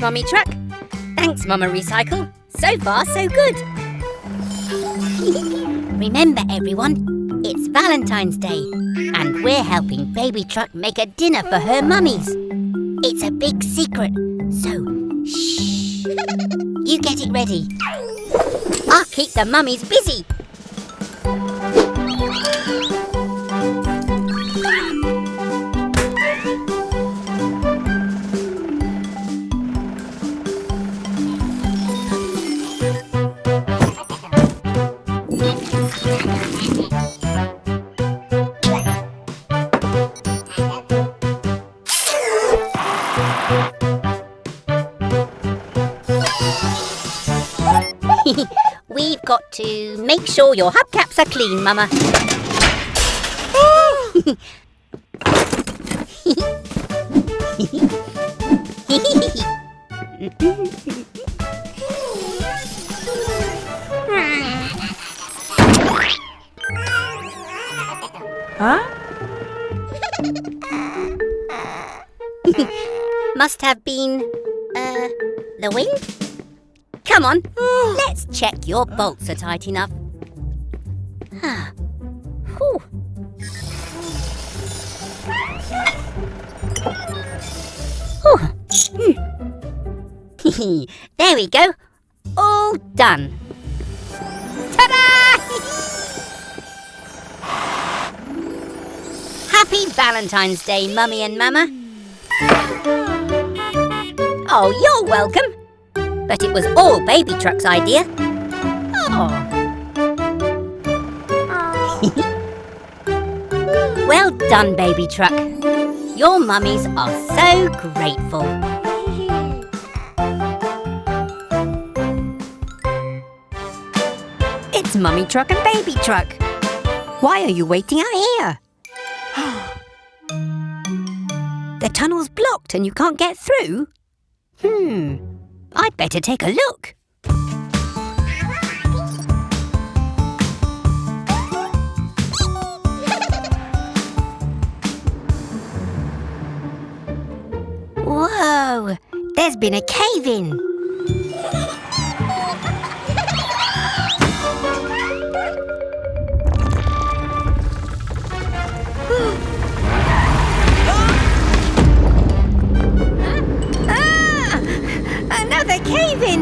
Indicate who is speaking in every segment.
Speaker 1: Mummy Truck. Thanks, Mama Recycle. So far, so good. Remember, everyone, it's Valentine's Day, and we're helping Baby Truck make a dinner for her mummies. It's a big secret, so shh. You get it ready. I'll keep the mummies busy. We've got to make sure your hubcaps are clean, Mama.
Speaker 2: Huh?
Speaker 1: Must have been, the wind? Come on, let's check your bolts are tight enough. Whew. There we go. All done. Ta-da! Happy Valentine's Day, Mummy and Mama. Oh, you're welcome. But it was all Baby Truck's idea. Oh. Well done, Baby Truck. Your mummies are so grateful.
Speaker 2: It's Mummy Truck and Baby Truck. Why are you waiting out here? The tunnel's blocked and you can't get through? I'd better take a look. Whoa! There's been a cave-in. Another cave-in!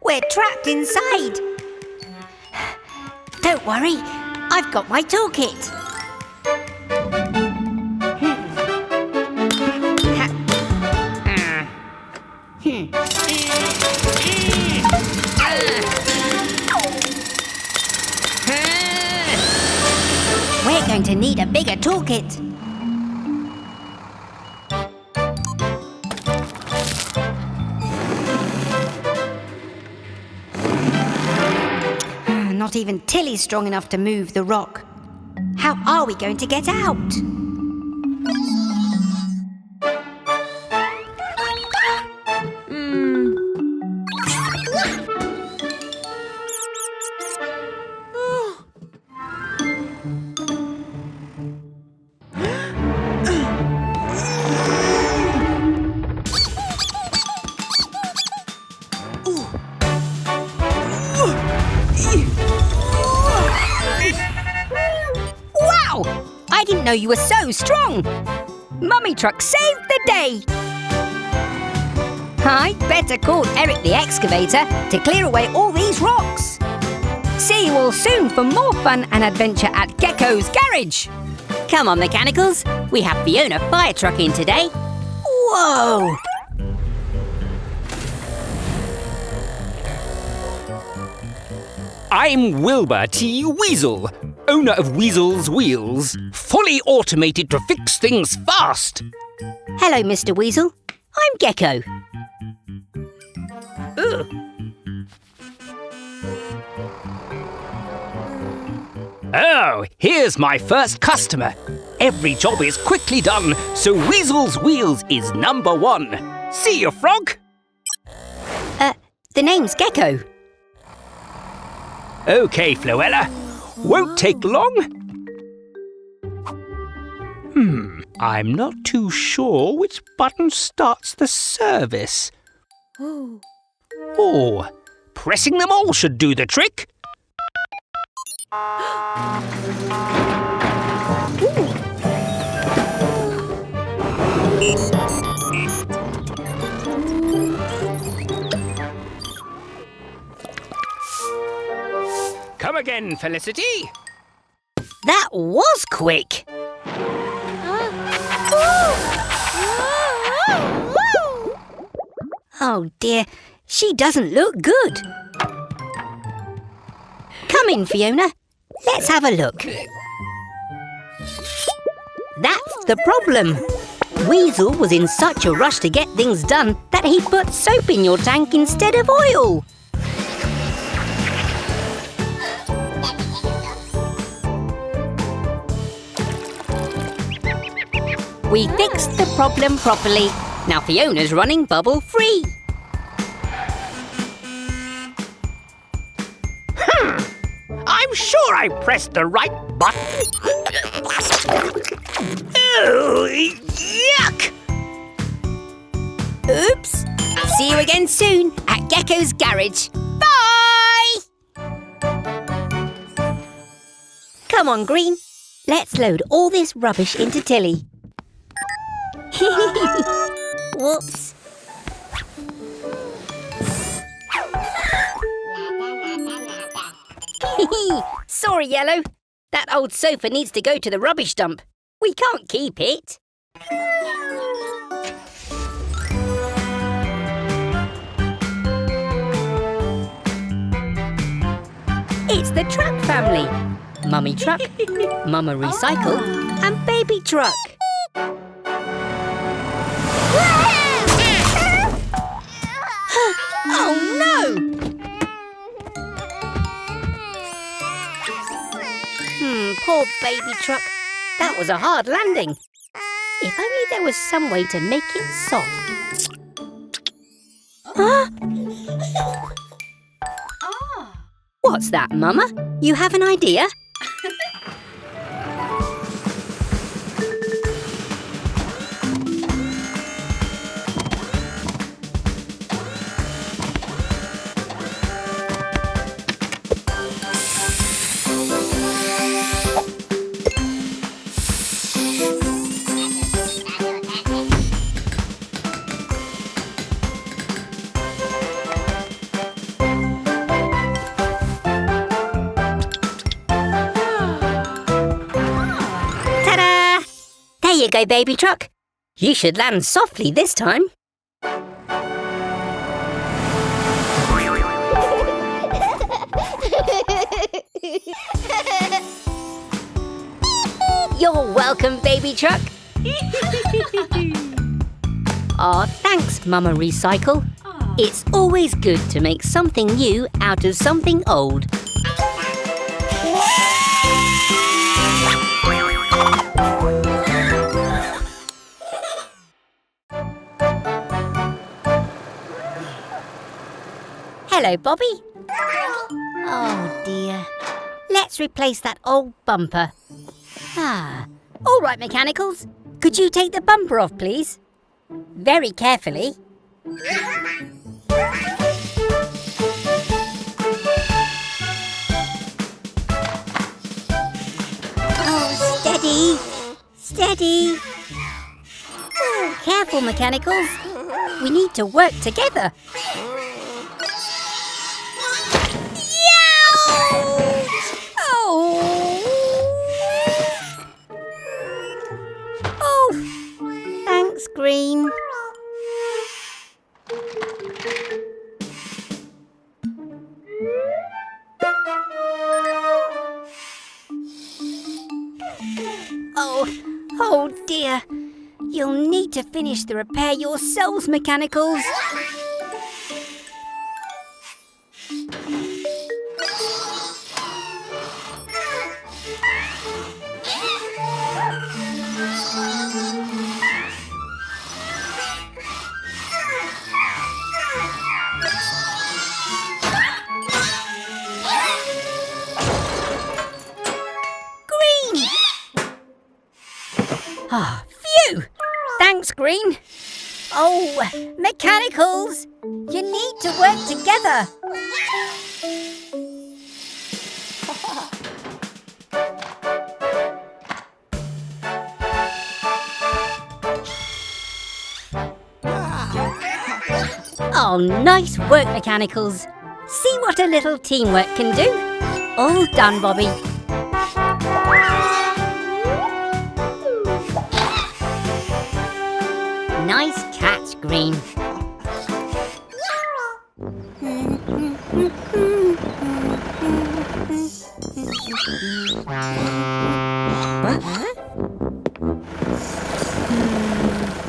Speaker 2: We're trapped inside. Don't worry, I've got my toolkit. We're going to need a bigger toolkit. Not even Tilly's strong enough to move the rock. How are we going to get out? I didn't know you were so strong! Mummy Truck saved the day! I'd better call Eric the excavator to clear away all these rocks. See you all soon for more fun and adventure at Gecko's garage.
Speaker 1: Come on, Mechanicals. We have Fiona fire truck in today.
Speaker 2: Whoa!
Speaker 3: I'm Wilbur T. Weasel, owner of Weasel's Wheels, fully automated to fix things fast.
Speaker 1: Hello, Mr. Weasel. I'm Gecko.
Speaker 3: Oh, here's my first customer. Every job is quickly done, so Weasel's Wheels is #1. See you, Frog?
Speaker 1: The name's Gecko.
Speaker 3: OK, Floella. Won't take long. I'm not too sure which button starts the service. Oh, pressing them all should do the trick. Come again, Felicity.
Speaker 2: That was quick. Oh dear, she doesn't look good. Come in, Fiona. Let's have a look. That's the problem. Weasel was in such a rush to get things done that he put soap in your tank instead of oil. We fixed the problem properly. Now Fiona's running bubble-free.
Speaker 3: I'm sure I pressed the right button. Oh, yuck!
Speaker 2: Oops. See you again soon at Gecko's garage. Bye! Come on, Green. Let's load all this rubbish into Tilly. Whoops. Sorry, Yellow. That old sofa needs to go to the rubbish dump. We can't keep it. It's the Truck family. Mummy Truck, Mama Recycle, and Baby Truck. Oh no! Poor Baby Truck. That was a hard landing. If only there was some way to make it soft. Huh? What's that, Mama? You have an idea? There you go, Baby Truck. You should land softly this time. You're welcome, Baby Truck. Aw, thanks, Mama Recycle. It's always good to make something new out of something old. Hello, Bobby. Oh, dear. Let's replace that old bumper. All right, mechanicals. Could you take the bumper off, please? Very carefully. Oh, steady. Steady. Oh, careful, mechanicals. We need to work together. Thanks, Green. Oh dear. You'll need to finish the repair yourselves, mechanicals. green. Oh, mechanicals! You need to work together. Oh, nice work, mechanicals. See what a little teamwork can do. All done, Bobby. Nice catch, Green.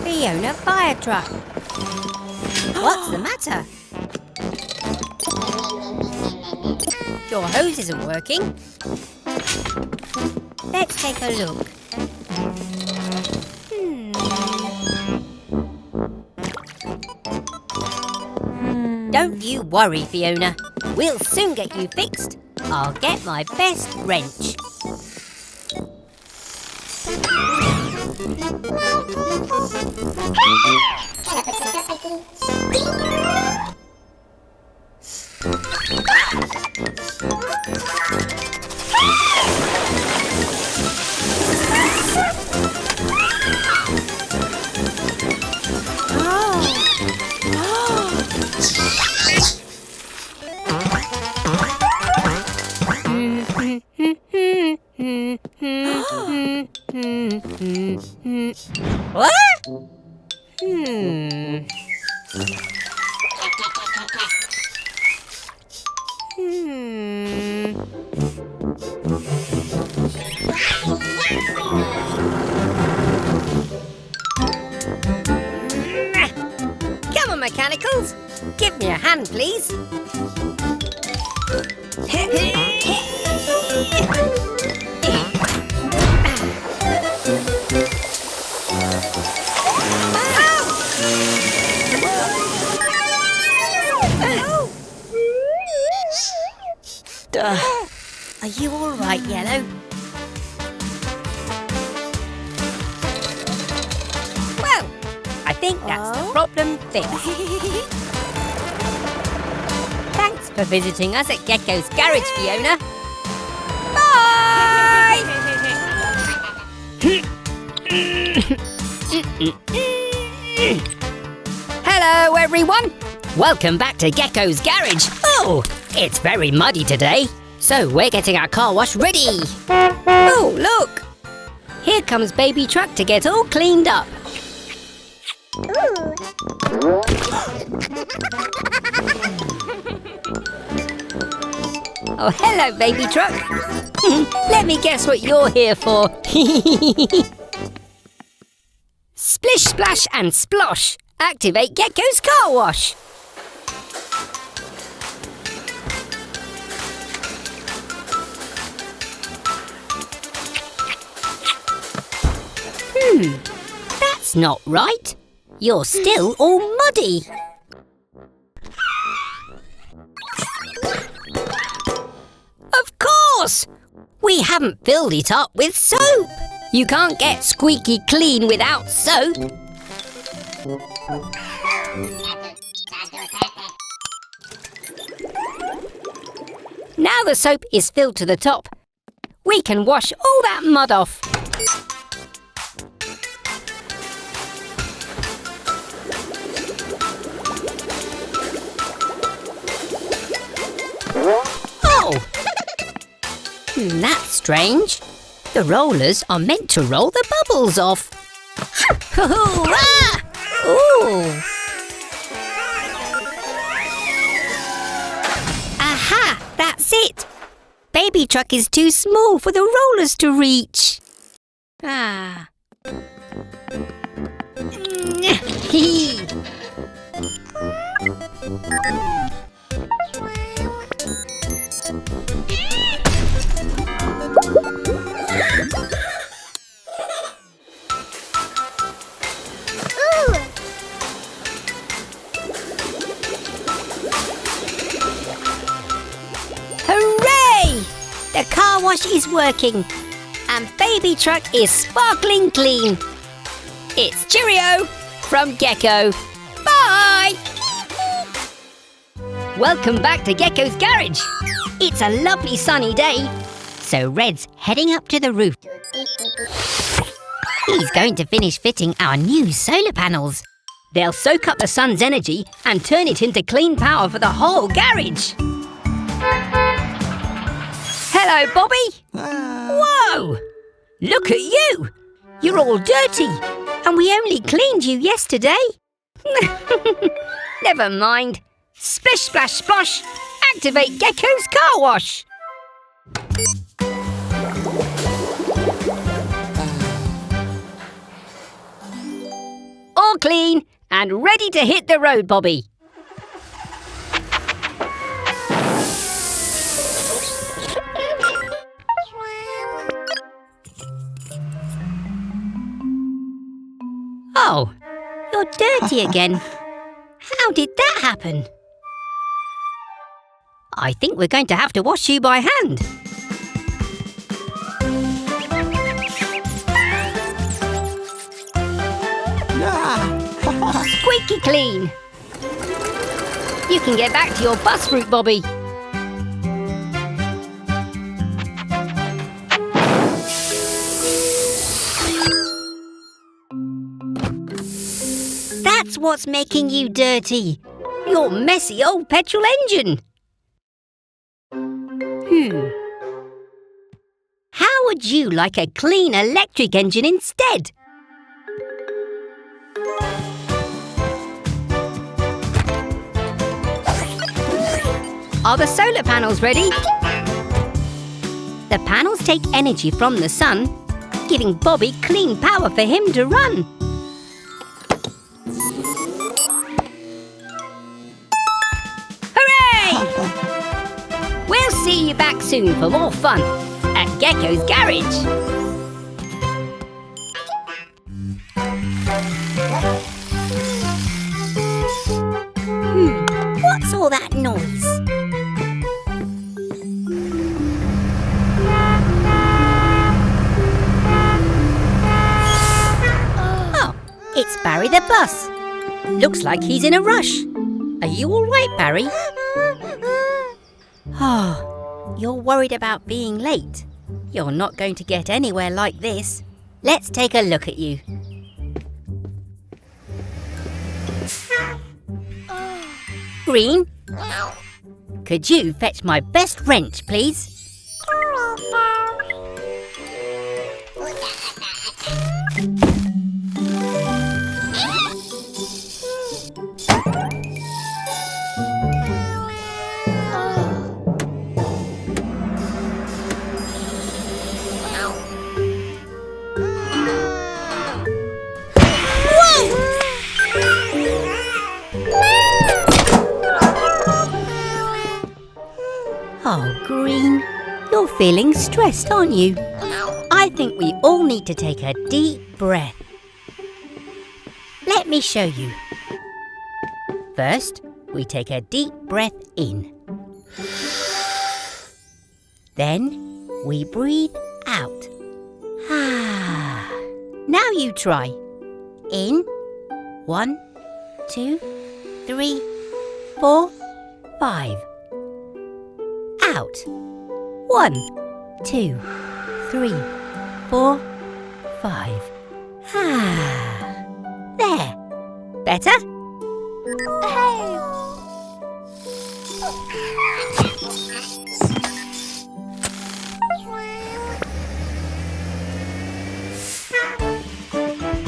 Speaker 2: Fiona fire truck. What's the matter? Your hose isn't working. Let's take a look. Don't you worry, Fiona. We'll soon get you fixed. I'll get my best wrench. What? Come on, mechanicals. Give me a hand, please. Are you all right, Yellow? Well, I think that's the problem fixed. Thanks for visiting us at Gecko's garage, Fiona. Bye! Hello, everyone. Welcome back to Gecko's garage. Oh, it's very muddy today. So we're getting our car wash ready. Oh, look! Here comes Baby Truck to get all cleaned up. Oh, hello, Baby Truck. Let me guess what you're here for. Splish, splash and splosh. Activate Gecko's car wash. That's not right. You're still all muddy. Of course! We haven't filled it up with soap. You can't get squeaky clean without soap. Now the soap is filled to the top. We can wash all that mud off. Oh! That's strange. The rollers are meant to roll the bubbles off. Ah! Ooh! Aha! That's it! Baby Truck is too small for the rollers to reach. Ah. Hee. Hooray! The car wash is working and Baby Truck is sparkling clean. It's cheerio! from Gecko. Bye! Welcome back to Gecko's garage. It's a lovely sunny day, so Red's heading up to the roof. He's going to finish fitting our new solar panels. They'll soak up the sun's energy and turn it into clean power for the whole garage. Hello, Bobby. Whoa! Look at you. You're all dirty, and we only cleaned you yesterday. Never mind. Splish, splash, splosh. Activate Gecko's car wash. All clean and ready to hit the road, Bobby. Oh, you're dirty again. How did that happen? I think we're going to have to wash you by hand. Squeaky clean. You can get back to your bus route, Bobby. That's what's making you dirty. Your messy old petrol engine. How would you like a clean electric engine instead? Are the solar panels ready? The panels take energy from the sun, giving Bobby clean power for him to run. Hooray! We'll see you back soon for more fun at Gecko's garage. What's all that noise? Oh, it's Barry the bus. Looks like he's in a rush. Are you all right, Barry? Oh, you're worried about being late. You're not going to get anywhere like this. Let's take a look at you. Green, could you fetch my best wrench, please? Oh, Green, you're feeling stressed, aren't you? I think we all need to take a deep breath. Let me show you. First, we take a deep breath in. Then, we breathe out. Now you try. In. 1, 2, 3, 4, 5. Out. 1, 2, 3, 4, 5. There. Better?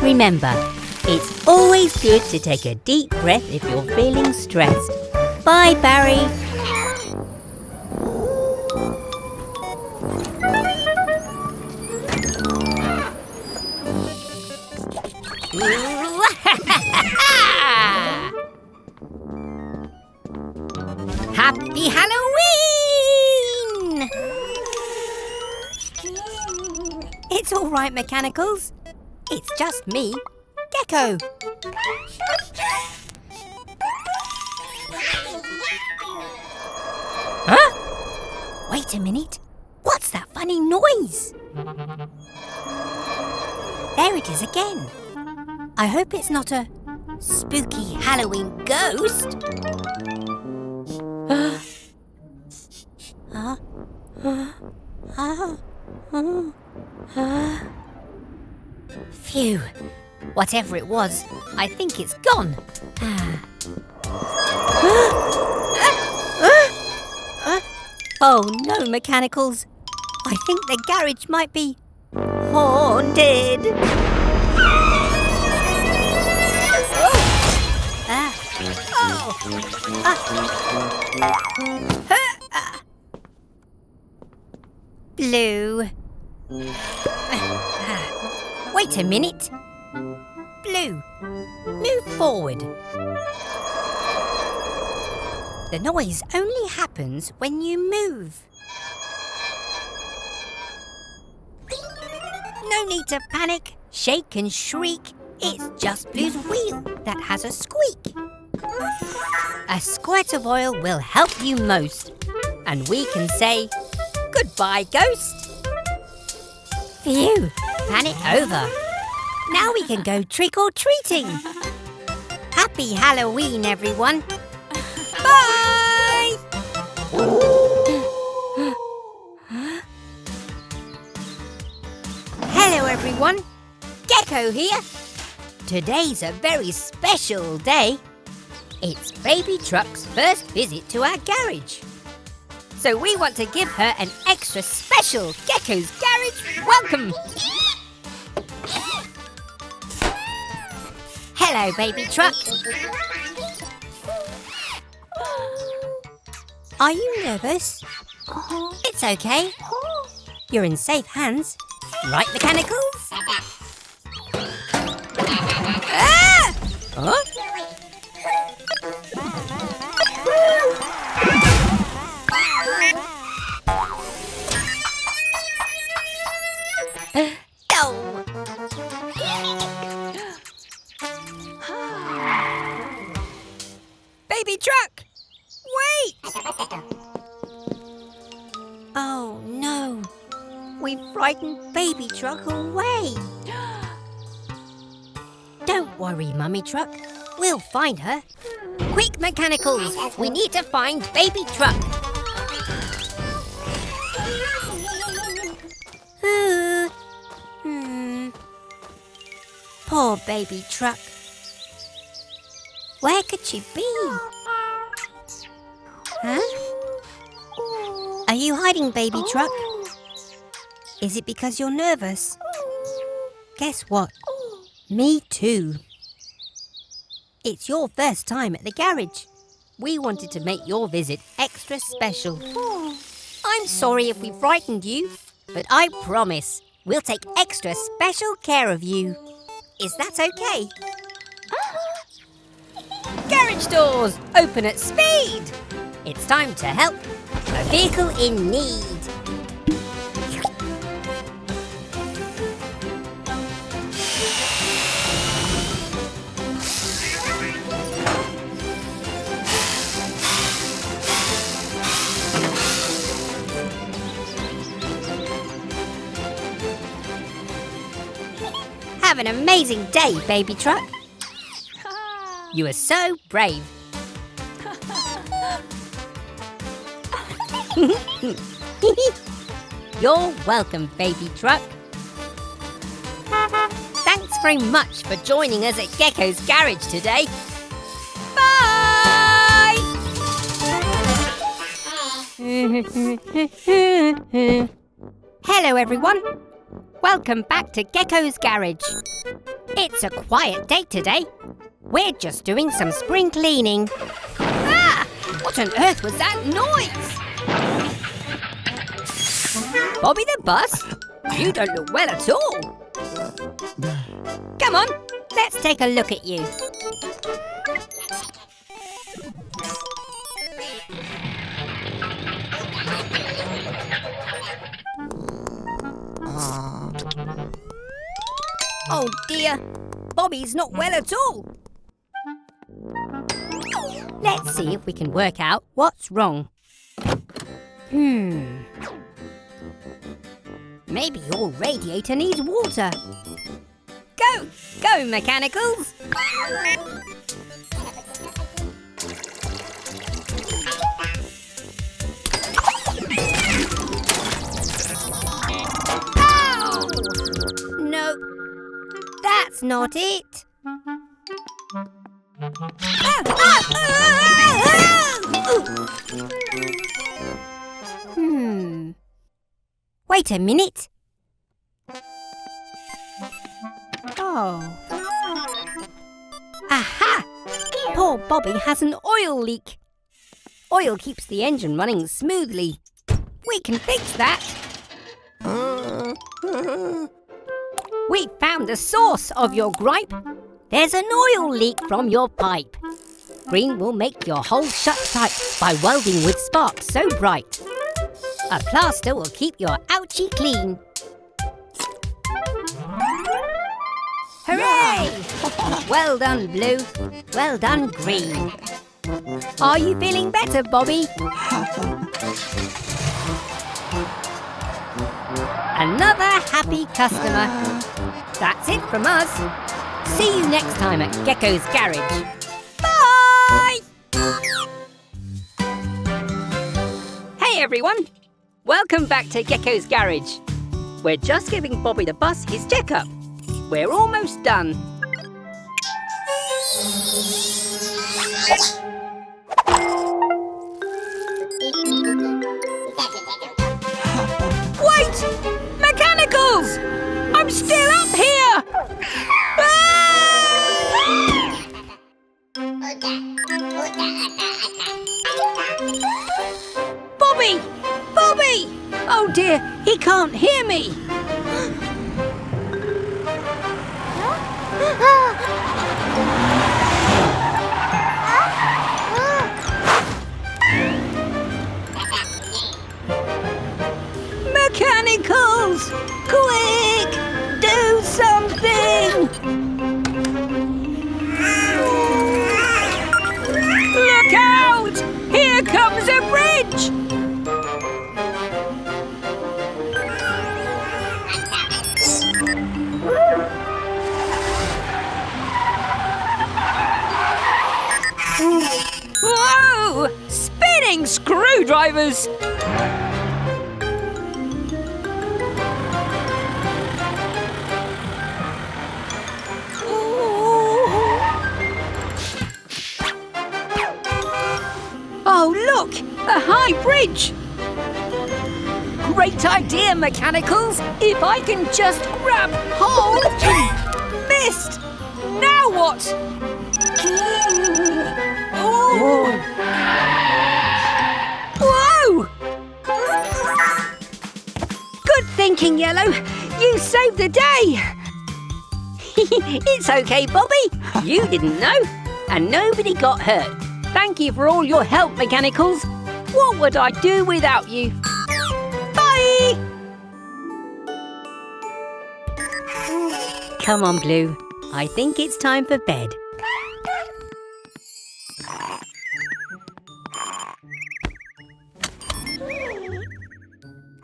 Speaker 2: Remember, it's always good to take a deep breath if you're feeling stressed. Bye, Barry. Happy Halloween! It's all right, Mechanicals. It's just me, Gecko. Huh? Wait a minute. What's that funny noise? There it is again. I hope it's not a
Speaker 1: spooky Halloween ghost? Phew. Whatever it was, I think it's gone. Oh no, Mechanicals. I think the garage might be haunted. Blue. Wait a minute. Blue, move forward. The noise only happens when you move. No need to panic, shake and shriek. It's just Blue's wheel that has a squeak. A squirt of oil will help you most. And we can say, goodbye, ghost. Phew, panic over. Now we can go trick-or-treating. Happy Halloween, everyone. Bye! Hello, everyone. Gecko here. Today's a very special day. It's Baby Truck's first visit to our garage. So we want to give her an extra special Gecko's Garage welcome. Hello, Baby Truck. Are you nervous? It's okay. You're in safe hands. Right, Mechanicals? Ah! Huh? Oh. Baby Truck! Wait! Oh no! We frightened Baby Truck away! Don't worry, Mummy Truck. We'll find her. Quick, Mechanicals! We need to find Baby Truck. Poor Baby Truck. Where could she be? Huh? Are you hiding, Baby Truck? Is it because you're nervous? Guess what? Me too. It's your first time at the garage. We wanted to make your visit extra special. I'm sorry if we frightened you, but I promise we'll take extra special care of you. Is that okay? Garage doors, open at speed! It's time to help a vehicle in need. Have an amazing day, Baby Truck. You are so brave. You're welcome, Baby Truck. Thanks very much for joining us at Gecko's Garage today. Bye! Hello, everyone. Welcome back to Gecko's Garage. It's a quiet day today. We're just doing some spring cleaning. Ah! What on earth was that noise? Bobby the Bus? You don't look well at all. Come on, let's take a look at you. Oh dear, Bobby's not well at all. Let's see if we can work out what's wrong. Maybe your radiator needs water. Go, Mechanicals!
Speaker 2: That's not it. Wait a minute. Oh. Aha! Poor Bobby has an oil leak. Oil keeps the engine running smoothly. We can fix that. We found the source of your gripe. There's an oil leak from your pipe. Green will make your hole shut tight by welding with sparks so bright. A plaster will keep your ouchie clean. Hooray! Well done, Blue. Well done, Green. Are you feeling better, Bobby? Another happy customer. That's it from us. See you next time at Gecko's Garage. Bye! Hey everyone! Welcome back to Gecko's Garage. We're just giving Bobby the bus his checkup. We're almost done. Wait! Mechanicals! I'm still up here! Bobby! Bobby! Oh dear, he can't hear me! Mechanicals! Quick! Do something! Look out! Here comes a bridge! Whoa! Spinning screwdrivers! Oh, look! A high bridge! Great idea, Mechanicals! If I can just grab hold... Missed! Now what? Oh. Whoa! Good thinking, Yellow. You saved the day. It's okay, Bobby. You didn't know, and nobody got hurt. Thank you for all your help, Mechanicals. What would I do without you? Bye! Come on, Blue. I think it's time for bed.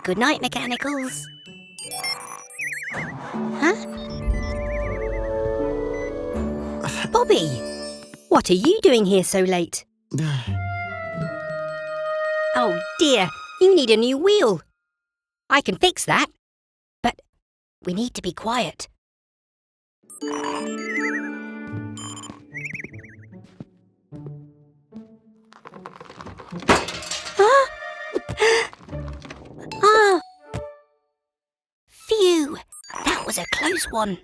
Speaker 2: Good night, Mechanicals. Huh? Bobby! What are you doing here so late? Oh dear, you need a new wheel. I can fix that, but we need to be quiet. Huh? Ah! Phew! That was a close one.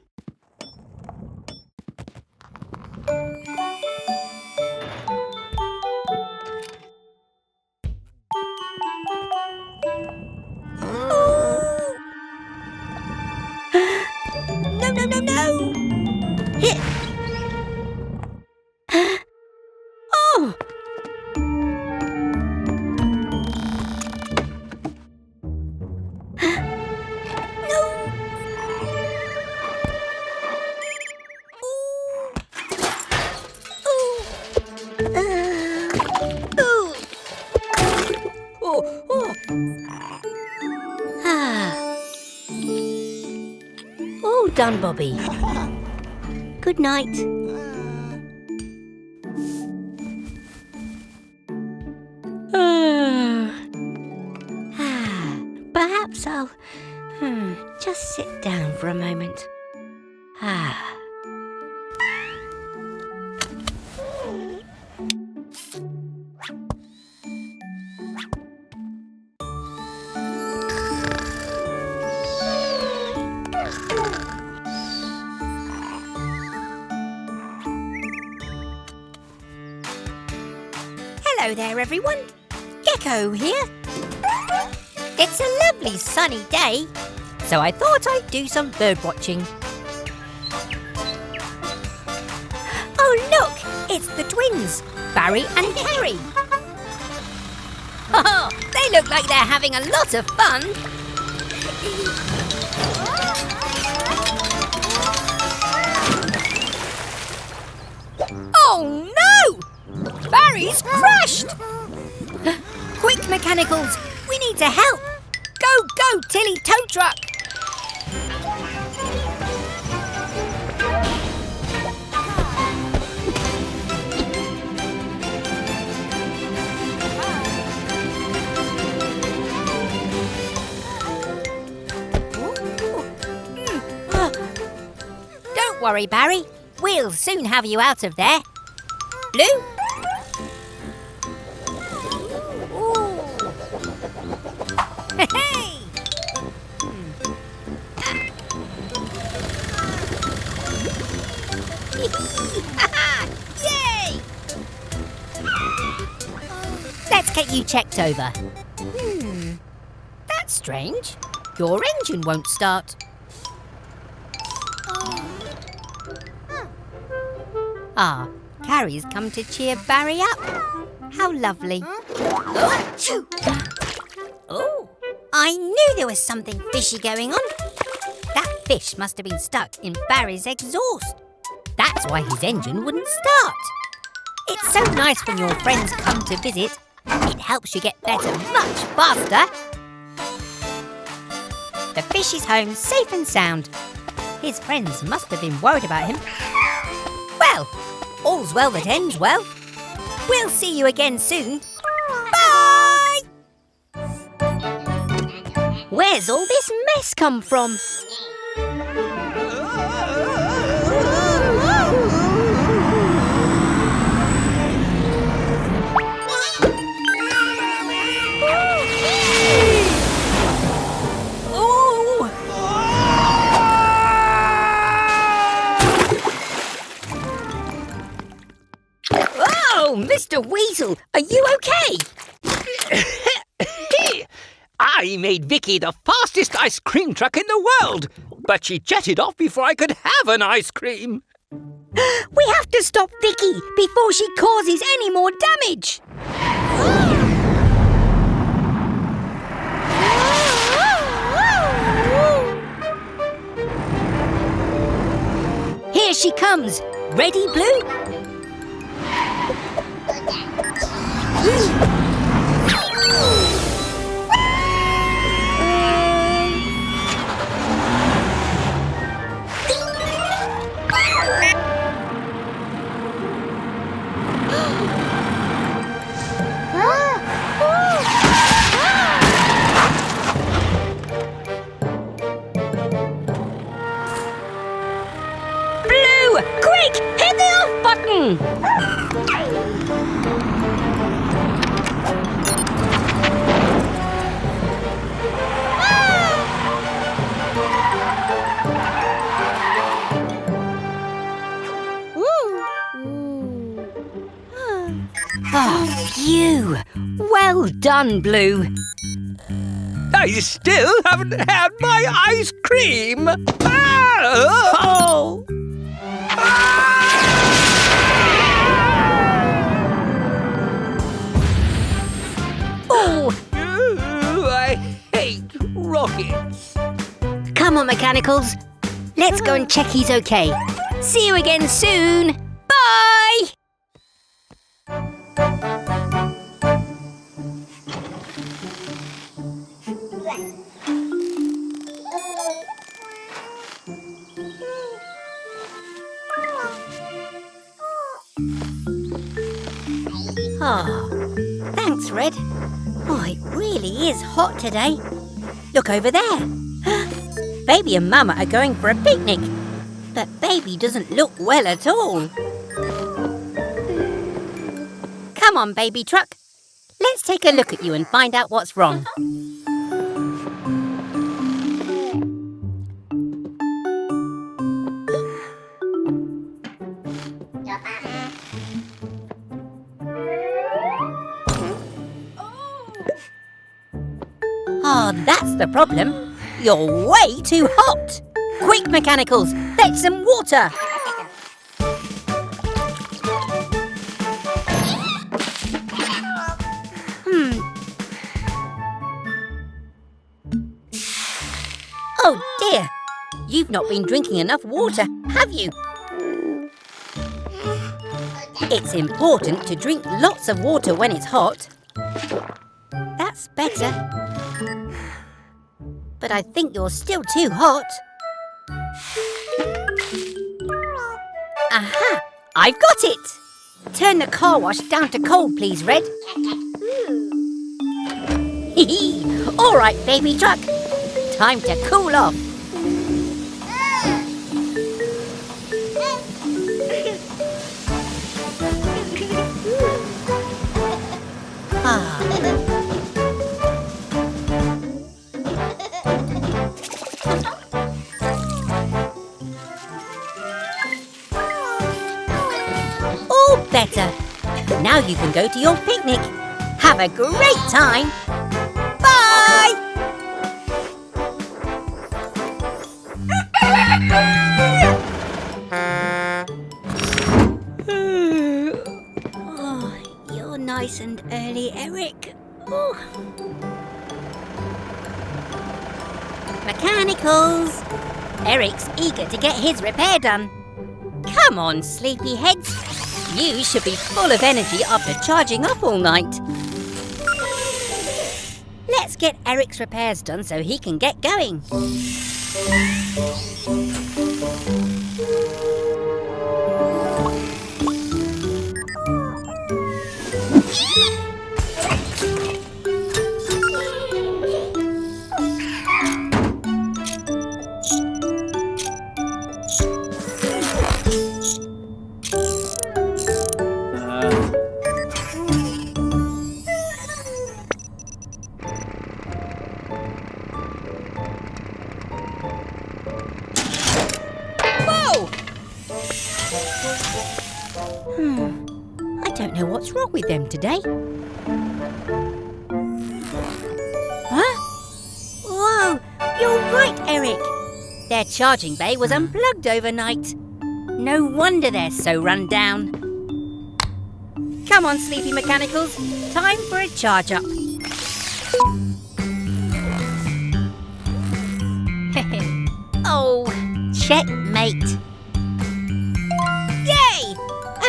Speaker 2: No! Hit! Oh! All done, Bobby. Good night. Perhaps I'll just sit down for a moment. Hello there, everyone. Gecko here. It's a lovely sunny day, so I thought I'd do some bird watching. Oh, look! It's the twins, Barry and Carrie. Oh, they look like they're having a lot of fun. Oh no! Barry's crashed! Quick, mechanicals! We need to help! Go, go, Tilly tow truck! Don't worry, Barry. We'll soon have you out of there. Blue? Hey! Yay! Let's get you checked over. That's strange. Your engine won't start. Ah, Carrie's come to cheer Barry up. How lovely. Oh, I knew there was something fishy going on. That fish must have been stuck in Barry's exhaust. That's why his engine wouldn't start. It's so nice when your friends come to visit. It helps you get better much faster. The fish is home safe and sound. His friends must have been worried about him. Well, all's well that ends well. We'll see you again soon. Bye! Where's all this mess come from? Oh, Mr. Weasel, are you okay?
Speaker 3: I made Vicky the fastest ice cream truck in the world, but she jetted off before I could have an ice cream.
Speaker 2: We have to stop Vicky before she causes any more damage. Here she comes. Ready, Blue? Blue, quick, hit the off button! Oh, phew! Well done, Blue.
Speaker 3: I still haven't had my ice cream. Oh!
Speaker 2: Oh!
Speaker 3: I hate rockets.
Speaker 2: Come on, mechanicals. Let's go and check he's okay. See you again soon. Bye! Oh, thanks, Red. Oh, it really is hot today. Look over there. Baby and Mama are going for a picnic. But Baby doesn't look well at all. Come on, Baby Truck. Let's take a look at you and find out what's wrong. Ah, that's the problem. You're way too hot. Quick, Mechanicals, fetch some water. Oh dear, you've not been drinking enough water, have you? It's important to drink lots of water when it's hot. That's better. But I think you're still too hot. Aha! I've got it! Turn the car wash down to cold, please, Red. All right, baby truck. Time to cool off. All better. Now you can go to your picnic. Have a great time. Bye! Oh, you're nice and early, Eric. Oh. Mechanicals! Eric's eager to get his repair done. Come on, sleepyheads. You should be full of energy after charging up all night. Let's get Eric's repairs done so he can get going. I don't know what's wrong with them today. Huh? Whoa, you're right, Eric. Their charging bay was unplugged overnight. No wonder they're so run down. Come on, sleepy mechanicals. Time for a charge up. Oh, checkmate. Yay!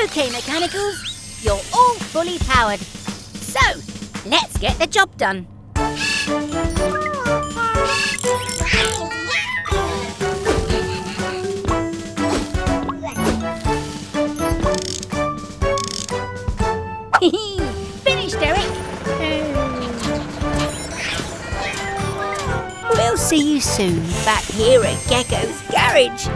Speaker 2: Okay, mechanicals, you're all fully powered. So, let's get the job done. Finished, Eric. We'll see you soon back here at Gecko's garage.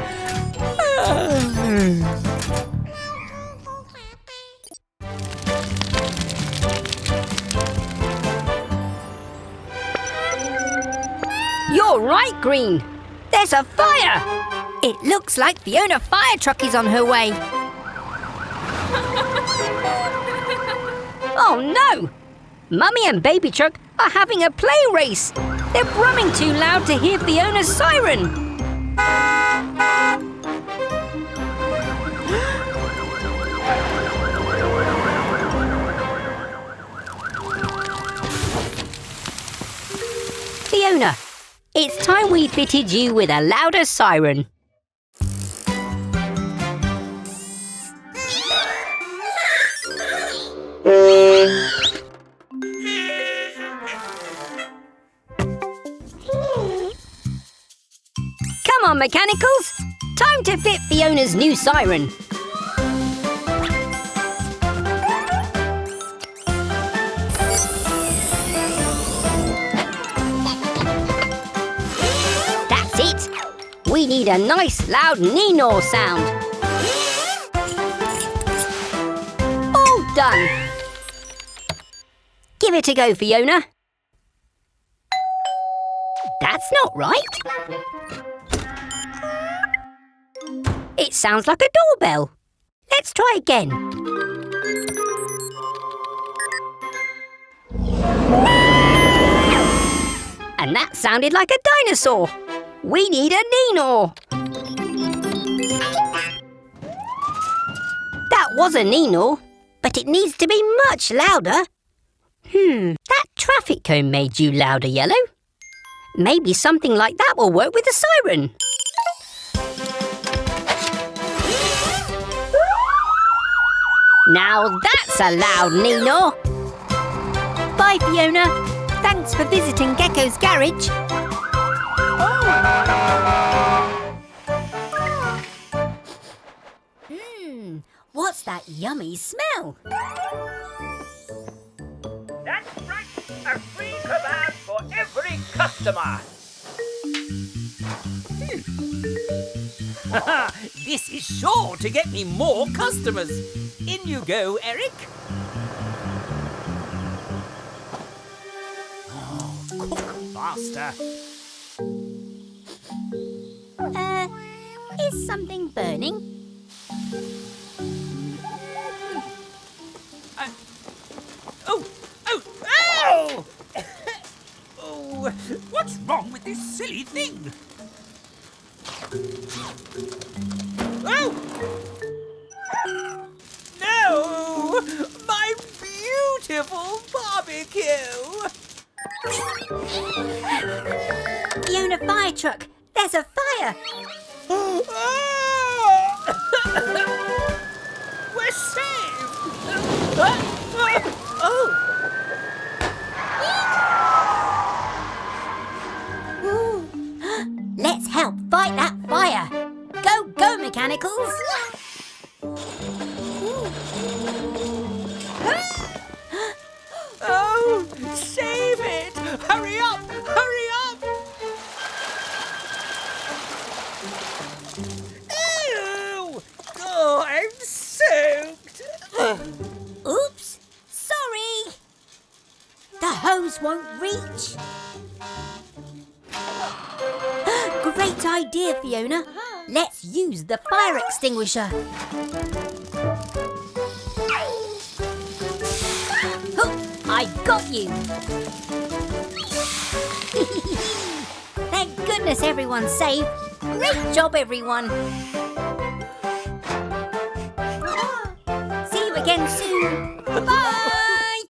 Speaker 1: You're right, Green. There's a fire.
Speaker 2: It looks like Fiona fire truck is on her way.
Speaker 1: Oh no! Mummy and Baby Truck are having a play race. They're brumming too loud to hear Fiona's siren. Fiona, it's time we fitted you with a louder siren. Come on, mechanicals. Time to fit Fiona's new siren. That's it. We need a nice loud neenor sound. All done. Give it a go, Fiona. That's not right. It sounds like a doorbell. Let's try again. A
Speaker 2: And that sounded like a dinosaur. We need a Neenor. That was a Neenor, but it needs to be much louder. That traffic cone made you louder, Yellow. Maybe something like that will work with the siren. Now that's a loud Neenor. Bye, Fiona. Thanks for visiting Gecko's garage. What's that yummy smell?
Speaker 3: That's right, a free kebab for every customer. This is sure to get me more customers. In you go, Eric. Oh, cook faster.
Speaker 2: Is something burning?
Speaker 3: Oh! Oh, what's wrong with this silly thing? Oh! No! My beautiful barbecue!
Speaker 2: Fiona fire truck, there's a fire.
Speaker 3: We're saved! Oh!
Speaker 2: Let's help fight that fire. Go, go, Mechanicals.
Speaker 3: Oh, save it! Hurry up! Hurry up! Ew! Oh, I'm soaked.
Speaker 2: Oops, sorry. The hose won't reach. Great idea, Fiona. Let's use the fire extinguisher. Oh, I got you. Thank goodness everyone's safe. Great job, everyone. See you again soon.